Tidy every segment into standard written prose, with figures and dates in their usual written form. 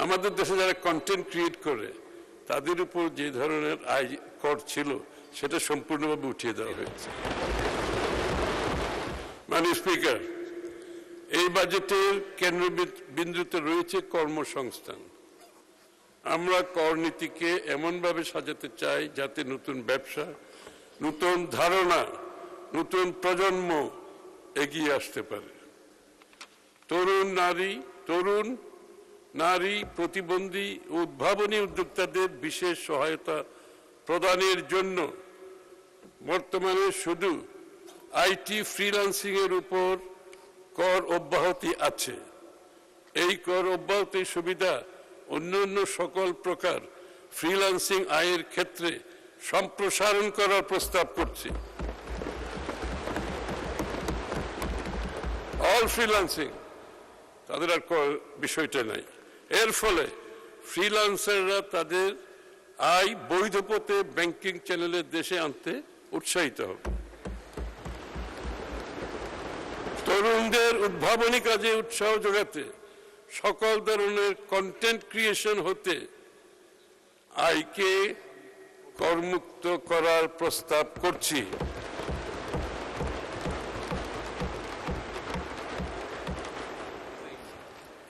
আমাদের দেশে যারা কন্টেন্ট ক্রিয়েট করে তাদের উপর যে ধরনের আয় কর ছিল সেটা সম্পূর্ণভাবে উঠিয়ে দেওয়া হয়েছে। মাননীয় স্পিকার, এই বাজেটের কেন্দ্রবিন্দুতে রয়েছে কর্মসংস্থান। আমরা কর নীতিকে এমনভাবে সাজাতে চাই যাতে নতুন ব্যবসা, নতুন ধারণা, নতুন প্রজন্ম এগিয়ে আসতে পারে। তরুণ নারী প্রতিবন্ধী ও উদ্ভাবনী উদ্যোক্তাদের বিশেষ সহায়তা প্রদানের জন্য বর্তমানে শুধু আইটি ফ্রিল্যান্সিং এর উপর কর অব্যাহতি আছে। এই কর অব্যাহতির সুবিধা অন্যান্য সকল প্রকার ফ্রিল্যান্সিং আয়ের ক্ষেত্রে সম্প্রসারণ করার প্রস্তাব করছি। অল ফ্রিল্যান্সিং, তাদের আর বিষয়টা নাই। এর ফলে ফ্রিল্যান্সাররা তাদের আয় বৈধ পথে ব্যাংকিং চ্যানেলের দেশে আনতে উৎসাহিত হবে। তরুণদের উদ্ভাবনী কাজে উৎসাহ যোগাতে সকল ধরনের কন্টেন্ট ক্রিয়েশন হতে আয়কে করমুক্ত করার প্রস্তাব করছি।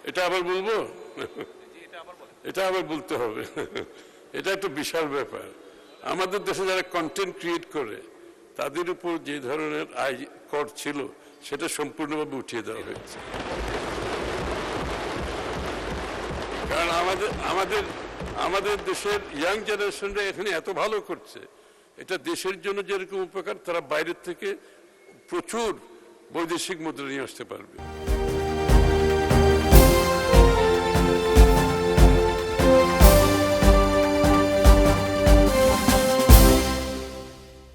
এটা আবার বলবো? এটা আবার বলতে হবে। এটা একটা বিশাল ব্যাপার। আমাদের দেশে যারা কন্টেন্ট ক্রিয়েট করে তাদের উপর যে ধরনের আয় কর ছিল সেটা সম্পূর্ণভাবে উঠিয়ে দেওয়া হয়েছে। কারণ আমাদের দেশের ইয়াং জেনারেশনরা এখানে এত ভালো করছে, এটা দেশের জন্য যেরকম উপকার, তারা বাইরের থেকে প্রচুর বৈদেশিক মুদ্রা নিয়ে আসতে পারবে।